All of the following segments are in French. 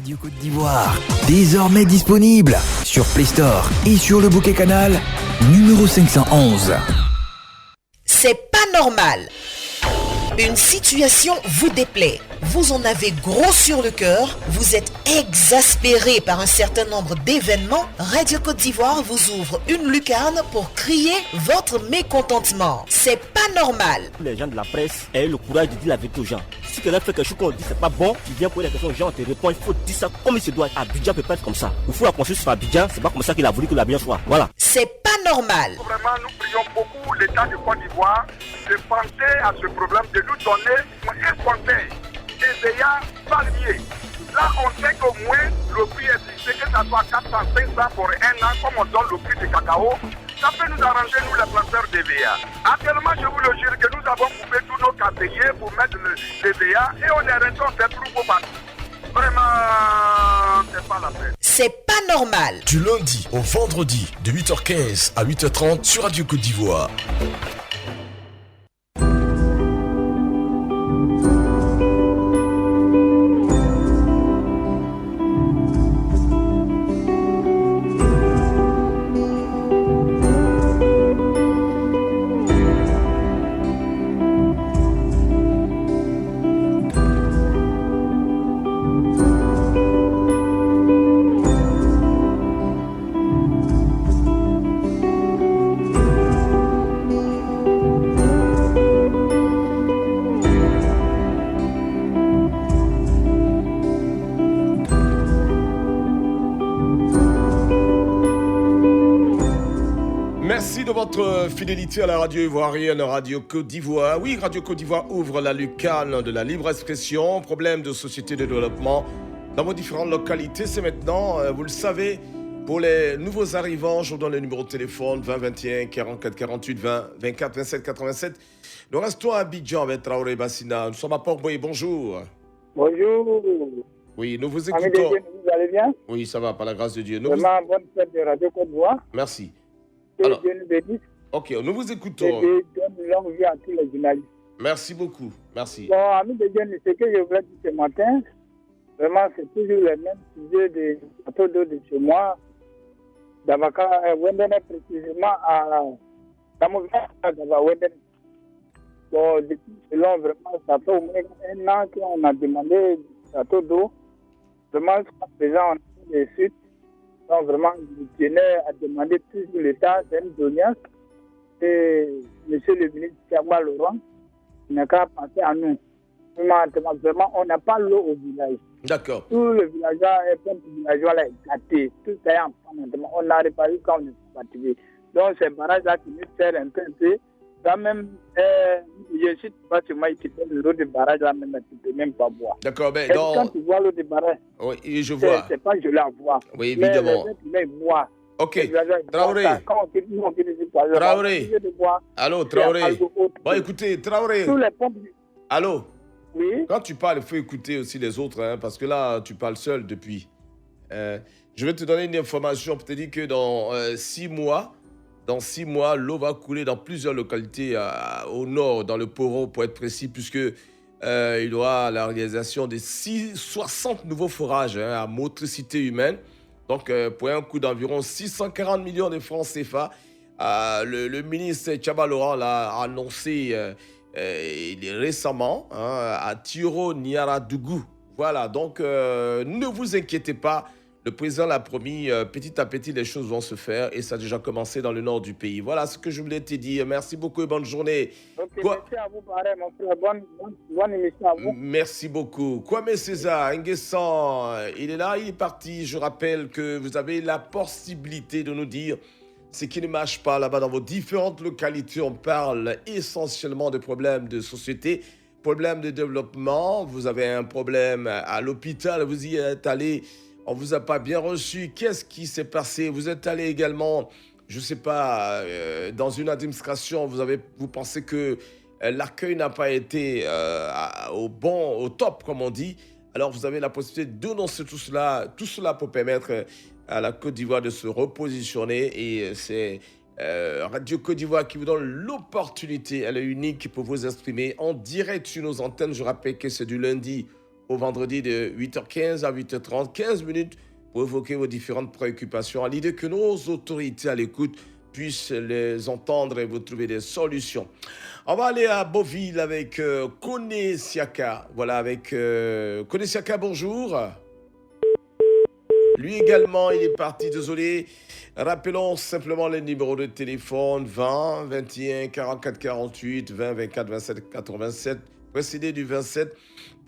Radio Côte d'Ivoire, désormais disponible sur Play Store et sur le bouquet canal numéro 511. C'est pas normal. Une situation vous déplaît. Vous en avez gros sur le cœur. Vous êtes exaspéré par un certain nombre d'événements. Radio Côte d'Ivoire vous ouvre une lucarne pour crier votre mécontentement. C'est pas normal. Les gens de la presse aient le courage de dire la vérité aux gens. Si quelqu'un fait quelque chose qu'on dit c'est pas bon, tu viens poser la question aux gens, on te répond, il faut dire ça comme il se doit. Abidjan peut pas être comme ça. Il faut la construire sur Abidjan, c'est pas comme ça qu'il a voulu que l'Abidjan soit. Voilà. C'est pas normal. Vraiment, nous prions beaucoup l'État du Côte d'Ivoire de penser à ce problème, de nous donner un conseil des ayants palmiers. Là, on sait qu'au moins le prix est fixé, que ça soit 400, 500 pour un an, comme on donne le prix du cacao. Ça peut nous arranger, nous, les planteurs de VA. Actuellement, je vous le jure que nous avons coupé tous nos caféiers pour mettre les VA et on est resté, on fait troupeau partout. Vraiment, c'est pas la peine. C'est pas normal. Du lundi au vendredi, de 8h15 à 8h30 sur Radio Côte d'Ivoire. Votre fidélité à la radio ivoirienne, Radio Côte d'Ivoire. Oui, Radio Côte d'Ivoire ouvre la lucarne de la libre expression, problème de société de développement dans vos différentes localités. C'est maintenant, vous le savez, pour les nouveaux arrivants, je vous donne le numéro de téléphone 20 21 44 48 20 24 27 87. Nous restons à Abidjan avec Traoré Bassina. Nous sommes à Port-Boué. Bonjour. Bonjour. Oui, nous vous Amis écoutons. de Dieu, vous allez bien? Oui, ça va, par la grâce de Dieu. Nous Vraiment, bonne fête de Radio Côte d'Ivoire. Merci. Que Alors, Dieu nous bénisse. ok, nous vous Et écoutons. Dieu donne longue vie à tous les journalistes. Merci beaucoup. Merci. Bon, amis de Dieu, ce que je voulais dire ce matin, vraiment, c'est toujours le même sujet de bateau d'eau de chez moi. D'Abaka, Wendene, précisément à Tamouvia, Wendene. Bon, depuis cela, vraiment, ça fait au moins un an qu'on a demandé du bateau d'eau. Vraiment, jusqu'à présent, on a des suites. Donc, vraiment, je tenais à demander toujours l'État, c'est une doléance. Et monsieur le ministre Thiago Laurent, il n'a qu'à penser à nous. Vraiment, on n'a pas l'eau au village. D'accord. Tout le villageois là est gâté. Tout est en train maintenant. On n'arrive pas quand on est fatigué. Donc, ces barrages-là qui nous servent un peu. Quand même, je suis pas sur moi qui fait l'eau de barrage là, même, tu ne peux même pas boire. D'accord, ben Et non. quand tu vois l'eau de barrage, Oui, je vois. c'est pas joli à voir. Oui, évidemment. Mais boire. Ok, Traoré. Traoré. Allô, Traoré. Bon, écoutez, Traoré. Tous les pompes. Allô. Oui. Quand tu parles, il faut écouter aussi les autres, hein, parce que là, tu parles seul depuis. Je vais te donner une information pour te dire que dans 6 mois, l'eau va couler dans plusieurs localités au nord, dans le Poro, pour être précis, puisque il y aura la réalisation de 60 nouveaux forages à motricité humaine. Donc, pour un coût d'environ 640 millions de francs CFA, le ministre Thiago Laurent l'a annoncé récemment à Tiro Niaradougou. Voilà, donc ne vous inquiétez pas. Le président l'a promis, petit à petit, les choses vont se faire et ça a déjà commencé dans le nord du pays. Voilà ce que je voulais te dire. Merci beaucoup et bonne journée. Okay, merci à vous, pareil, mon frère. Bonne émission à vous. Merci beaucoup. Kwame César, Nguessan, il est là, il est parti. Je rappelle que vous avez la possibilité de nous dire ce qui ne marche pas là-bas dans vos différentes localités. On parle essentiellement de problèmes de société, problèmes de développement. Vous avez un problème à l'hôpital, vous y êtes allé. On ne vous a pas bien reçu. Qu'est-ce qui s'est passé? Vous êtes allé également, je ne sais pas, dans une administration, vous pensez que l'accueil n'a pas été au top, comme on dit. Alors, vous avez la possibilité de dénoncer tout cela pour permettre à la Côte d'Ivoire de se repositionner. Et c'est Radio Côte d'Ivoire qui vous donne l'opportunité, elle est unique, pour vous exprimer en direct sur nos antennes. Je rappelle que c'est du lundi au vendredi de 8h15 à 8h30, 15 minutes pour évoquer vos différentes préoccupations, à l'idée que nos autorités à l'écoute puissent les entendre et vous trouver des solutions. On va aller à Beauville avec Kone Siaka. Voilà, avec Kone Siaka, bonjour. Lui également, il est parti, désolé. Rappelons simplement les numéros de téléphone 20 21 44 48 20 24 27 87, précédé du 27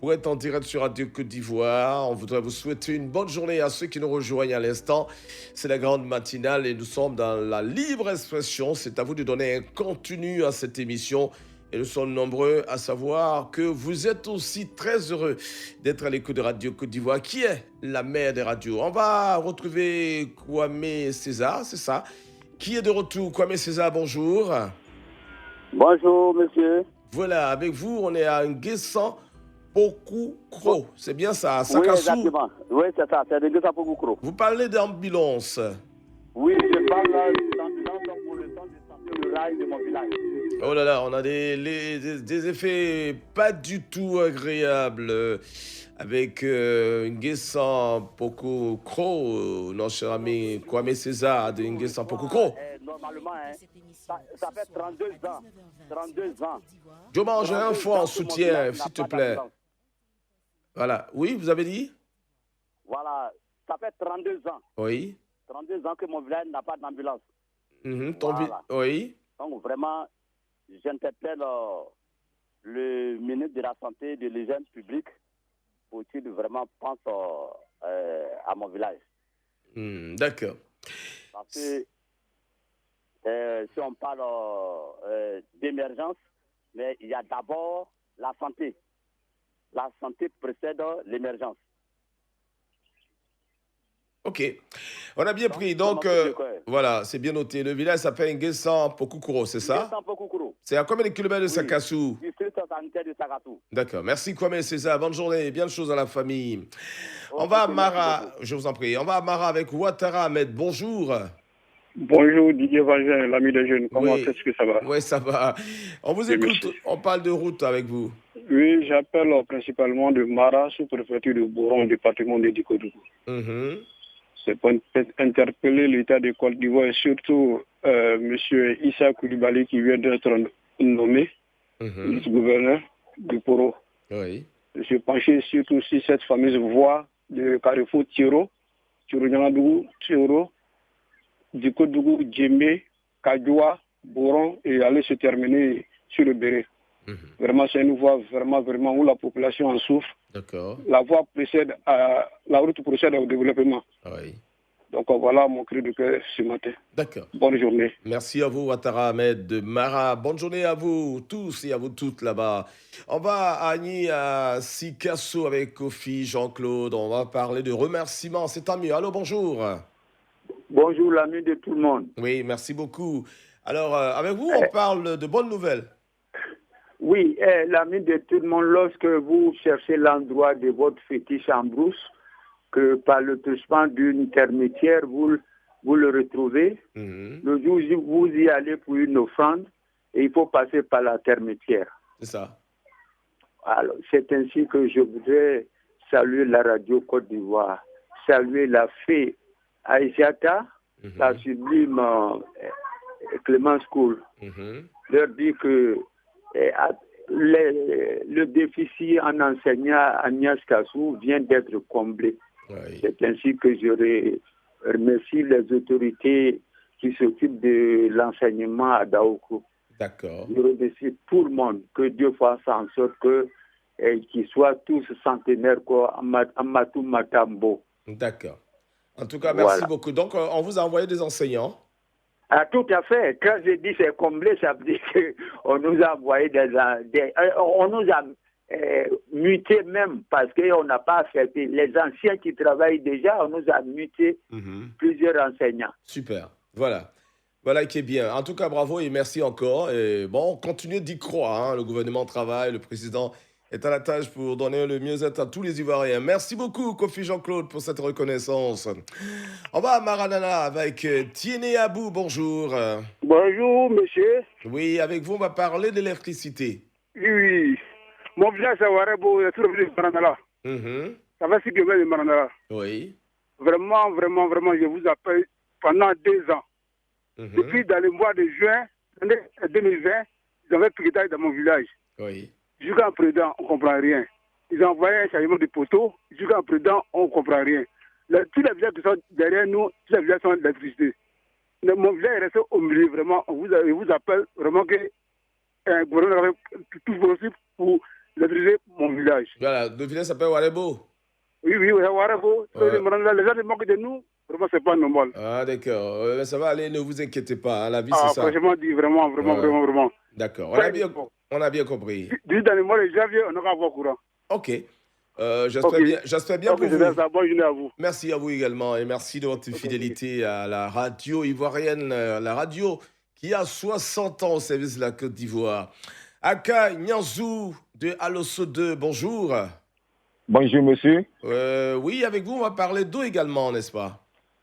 pour être en direct sur Radio Côte d'Ivoire. On voudrait vous souhaiter une bonne journée à ceux qui nous rejoignent à l'instant. C'est la grande matinale et nous sommes dans la libre expression. C'est à vous de donner un contenu à cette émission. Et nous sommes nombreux à savoir que vous êtes aussi très heureux d'être à l'écoute de Radio Côte d'Ivoire, qui est la mère des radios. On va retrouver Kwame César, c'est ça, qui est de retour. Kwame César, bonjour. Bonjour, monsieur. Voilà, avec vous, on est à Nguessan Pokukro. C'est bien ça, à Oui, Sakassou. exactement. Oui, c'est ça, c'est de Nguessan Pokukro. Vous parlez d'ambulance. Oui, je parle d'ambulance pour le centre de santé rural de mon village. Oh là là, on a des effets pas du tout agréables avec Nguessan Pokukro, notre cher ami Kwame César de Nguessan Pokukro. Normalement, ça fait 32 ans. 32 ans. Je mange un fois en soutien, s'il te plaît. Voilà. Oui, vous avez dit? Ça fait 32 ans. Oui. 32 ans que mon village n'a pas d'ambulance. Oui. Donc vraiment, j'interpelle le ministre de la Santé et de l'Hygiène publique pour qu'il vraiment pense à mon village. D'accord. Parce que si on parle d'émergence, mais il y a d'abord la santé. La santé précède l'émergence. Ok, on a bien pris. Donc, voilà, c'est bien noté. Le village s'appelle Nguessan Pokukro, c'est ça? Nguessan Pokukro. C'est à combien de kilomètres de Sakassou? District sanitaire de Sakassou. D'accord, merci Kwame César. Bonne journée, bien de choses à la famille. On va à Mara, je vous en prie. On va à Mara avec Ouattara Ahmed. Bonjour. Bonjour Didier Vangin, l'ami des jeunes. Comment est-ce que ça va? Oui, ça va. On vous écoute. Merci. On parle de route avec vous. Oui, j'appelle principalement de Mara, sous-préfecture de Boron, département de Dikodougou. C'est pour interpeller l'État de Côte d'Ivoire et surtout M. Issa Koulibaly qui vient d'être nommé vice-gouverneur du Poro. Oui. Je suis penché surtout sur cette fameuse voie de Carrefour Tiro, Tiro-Nyanadougou, Tiro, Dikodougou, Djemé, Kadjoua, Boron et aller se terminer sur le Béré. Vraiment, c'est une voie vraiment où la population en souffre. D'accord. La route procède au développement. Oui. Donc voilà mon cri de cœur ce matin. D'accord. Bonne journée. Merci à vous, Ouattara Ahmed de Mara. Bonne journée à vous tous et à vous toutes là-bas. On va à Agni, à Sikasso avec Kofi, Jean-Claude. On va parler de remerciements. C'est tant mieux. Allô, bonjour. Bonjour, l'ami de tout le monde. Oui, merci beaucoup. Alors, avec vous, on parle de bonnes nouvelles. Oui, l'ami de tout le monde, lorsque vous cherchez l'endroit de votre fétiche en brousse, que par le touchement d'une termitière, vous le retrouvez. Le jour où vous y allez pour une offrande, et il faut passer par la termitière. C'est ça. Alors, c'est ainsi que je voudrais saluer la radio Côte d'Ivoire, saluer la fée Aïsata, la sublime Clémence Cool. Leur dire que le déficit en enseignant à Agnès Kassou vient d'être comblé. Oui. C'est ainsi que je remercie les autorités qui s'occupent de l'enseignement à Daoukou. D'accord. Je remercie tout le monde, que Dieu fasse en sorte qu'ils soient tous centenaires Amatou Matambo. D'accord. En tout cas, merci beaucoup. Donc, on vous a envoyé des enseignants. Ah, tout à fait. Quand je dis c'est comblé, ça veut dire qu'on nous a envoyé on nous a muté même parce qu'on n'a pas accepté. Les anciens qui travaillent déjà, on nous a muté plusieurs enseignants. Super. Voilà. Voilà qui est bien. En tout cas, bravo et merci encore. Et bon, continuez d'y croire. Le gouvernement travaille, le président est à la tâche pour donner le mieux-être à tous les Ivoiriens. Merci beaucoup, Kofi Jean-Claude, pour cette reconnaissance. On va à Maranana avec Tiéné Abou. Bonjour. Bonjour, monsieur. Oui, avec vous, on va parler de l'électricité. Oui. Mon village, c'est Warebo, sur le Maranana. Ça va 6 km de Marandara. Oui. Vraiment, vraiment, vraiment, je vous appelle pendant 2 ans. Depuis dans le mois de juin 2020, ils avaient piquetage dans mon village. Oui. Jusqu'à présent, on ne comprend rien. Ils ont envoyé un changement de poteau. Jusqu'à présent, on ne comprend rien. Tous les villages qui sont derrière nous, tous les villages sont d'électricité. Mon village est resté au milieu, vraiment. On vous appelle vraiment que un gouvernement fait tout possible pour électrifier mon village. Voilà, le village s'appelle Warebo. Oui, Warebo. Les gens qui manquent de nous, vraiment, c'est pas normal. Ah, d'accord. Ça va aller, ne vous inquiétez pas. Hein, la vie, c'est ça. Franchement, dit vraiment, vraiment. D'accord, on a bien compris. Dans le mois de janvier, on aura avoir courant. Ok. J'espère bien pour vous. Bonne journée à vous. Merci à vous également et merci de votre fidélité à la radio ivoirienne, la radio qui a 60 ans au service de la Côte d'Ivoire. Aka Nyanzou de Alosso 2, bonjour. Bonjour monsieur. Oui, avec vous, on va parler d'eau également, n'est-ce pas?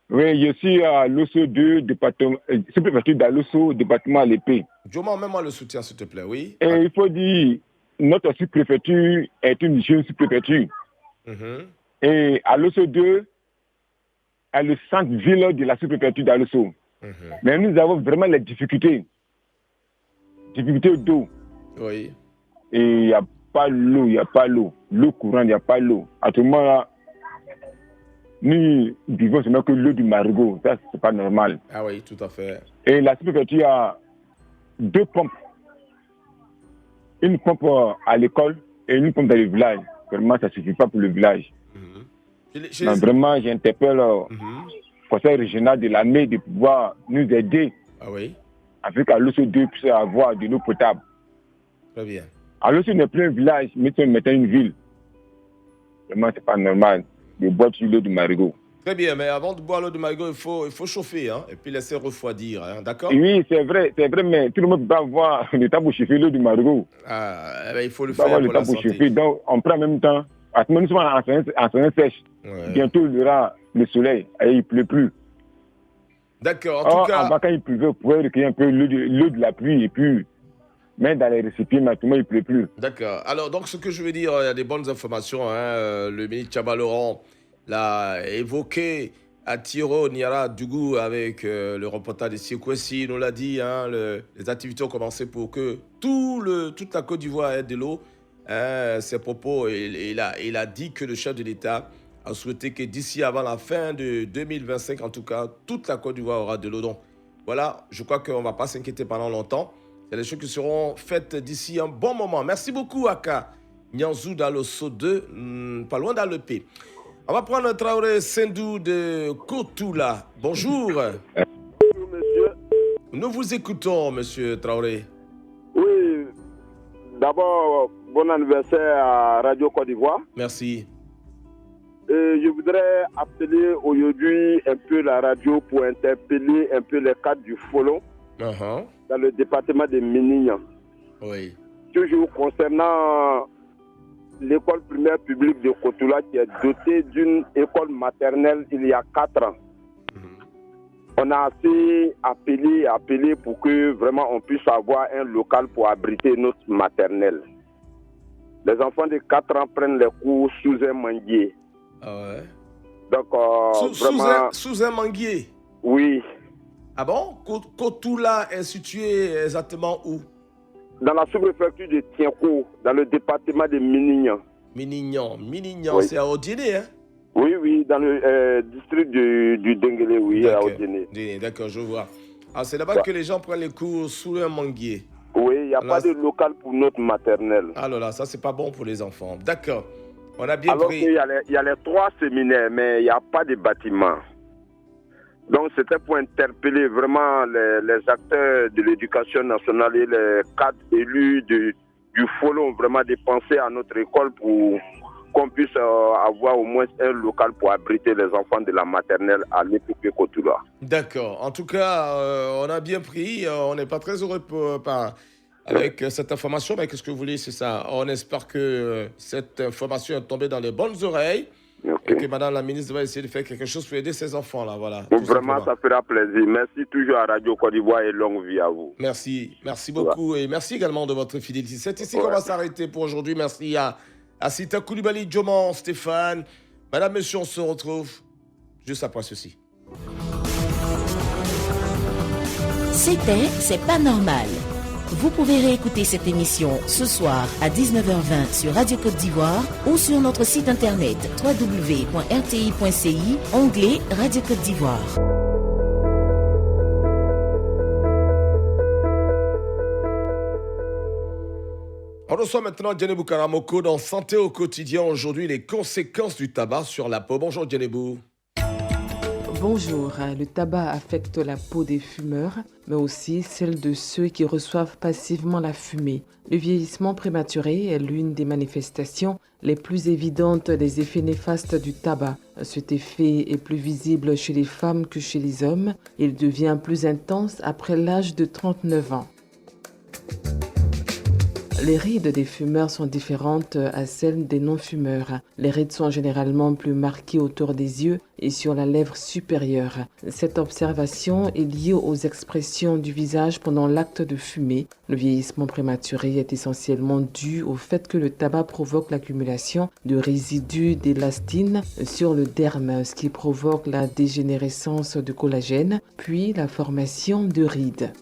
Oui, je suis à Alosso 2, département, sous-préfecture d'Alosso, département Lépée. Joma, mets-moi le soutien, s'il te plaît, oui. Et il faut dire, notre sous-préfecture est une jeune sous-préfecture. Et Alosso 2 est le centre-ville de la sous-préfecture d'Alosso. Mais nous avons vraiment les difficultés d'eau. Oui. Et il n'y a pas l'eau, L'eau courante, il n'y a pas l'eau. À ce moment-là, nous vivons seulement que l'eau du marigot. Ça, c'est pas normal. Ah oui, tout à fait. Et la sous-préfecture a 2 pompes. Une pompe à l'école et une pompe dans le village. Vraiment, ça ne suffit pas pour le village. Donc, vraiment, j'interpelle le conseil régional de l'année de pouvoir nous aider afin qu'Alosso 2 puisse avoir de l'eau potable. Très bien. Alosso n'est plus un village, mais c'est maintenant une ville. Vraiment, ce n'est pas normal de boire sur l'eau du marigot. Très bien, mais avant de boire l'eau du marigot, il faut chauffer, hein, et puis laisser refroidir, hein, d'accord? Oui, c'est vrai, mais tout le monde peut avoir le temps pour chauffer l'eau du marigot. Ah, il faut le faire pour la santé. Chauffer. Donc, on prend en même temps, à ce moment nous sommes en saison sèche. Bientôt, il y aura le soleil, et il ne pleut plus. D'accord, en tout cas... Avant, quand il pleuvait, on pouvait recueillir un peu l'eau de la pluie, et puis... Mais dans les récipients, maintenant, il ne pleut plus. D'accord. Alors, donc, ce que je veux dire, il y a des bonnes informations. Hein. Le ministre Tchaba Laurent l'a évoqué à Tiro, Niara, Dougou, avec le reportage de Siekwesi. Il nous l'a dit, hein, les activités ont commencé pour que toute la Côte d'Ivoire ait de l'eau. Ses propos, il a dit que le chef de l'État a souhaité que d'ici avant la fin de 2025, en tout cas, toute la Côte d'Ivoire aura de l'eau. Donc, voilà, je crois qu'on ne va pas s'inquiéter pendant longtemps. Il y a des choses qui seront faites d'ici un bon moment. Merci beaucoup, Aka Nyanzou d'Alosso 2, pas loin d'Alepé. On va prendre Traoré Sendou de Kotoula. Bonjour. Bonjour, monsieur. Nous vous écoutons, monsieur Traoré. Oui, d'abord, bon anniversaire à Radio Côte d'Ivoire. Merci. Je voudrais appeler aujourd'hui un peu la radio pour interpeller un peu les cadres du Folon. Dans le département de Ménignan. Oui. Toujours concernant l'école primaire publique de Kotoula qui est dotée d'une école maternelle il y a 4 ans. On a assez appelé pour que vraiment on puisse avoir un local pour abriter notre maternelle. Les enfants de 4 ans prennent les cours sous un manguier. Ah ouais. Donc, vraiment... Sous un manguier? Oui. Ah bon? Kotoula est situé exactement où? Dans la sous-préfecture de Tienko, dans le département de Ménignan. Ménignan, oui. C'est à Odiné, hein? Oui, dans le district du Denguélé, oui, à Odiné. D'accord, je vois. Ah, c'est là-bas que les gens prennent les cours sous un manguier. Oui, il n'y a pas de local pour notre maternelle. Alors là, ça, c'est pas bon pour les enfants. D'accord, on a bien pris. Alors qu'il y a les 3 séminaires, mais il n'y a pas de bâtiment. Donc, c'était pour interpeller vraiment les acteurs de l'éducation nationale et les cadres élus du Folon, vraiment de penser à notre école pour qu'on puisse avoir au moins un local pour abriter les enfants de la maternelle à l'Épopée Kotoula. D'accord. En tout cas, on a bien pris. On n'est pas très heureux avec cette information, mais qu'est-ce que vous voulez, c'est ça. On espère que cette information est tombée dans les bonnes oreilles. Okay. Et que madame la ministre va essayer de faire quelque chose pour aider ces enfants-là, voilà. Vraiment, ça fera plaisir. Merci toujours à Radio Côte d'Ivoire et longue vie à vous. Merci beaucoup et merci également de votre fidélité. C'est ici qu'on va s'arrêter pour aujourd'hui. Merci à Asita Koulibaly, Djoman, Stéphane. Madame, monsieur, on se retrouve juste après ceci. C'était C'est pas normal. Vous pouvez réécouter cette émission ce soir à 19h20 sur Radio Côte d'Ivoire ou sur notre site internet www.rti.ci, onglet Radio Côte d'Ivoire. On reçoit maintenant Djenebou Karamoko dans Santé au quotidien. Aujourd'hui, les conséquences du tabac sur la peau. Bonjour Djenebou. Bonjour, le tabac affecte la peau des fumeurs, mais aussi celle de ceux qui reçoivent passivement la fumée. Le vieillissement prématuré est l'une des manifestations les plus évidentes des effets néfastes du tabac. Cet effet est plus visible chez les femmes que chez les hommes. Il devient plus intense après l'âge de 39 ans. Les rides des fumeurs sont différentes à celles des non-fumeurs. Les rides sont généralement plus marquées autour des yeux et sur la lèvre supérieure. Cette observation est liée aux expressions du visage pendant l'acte de fumer. Le vieillissement prématuré est essentiellement dû au fait que le tabac provoque l'accumulation de résidus d'élastine sur le derme, ce qui provoque la dégénérescence de collagène, puis la formation de rides.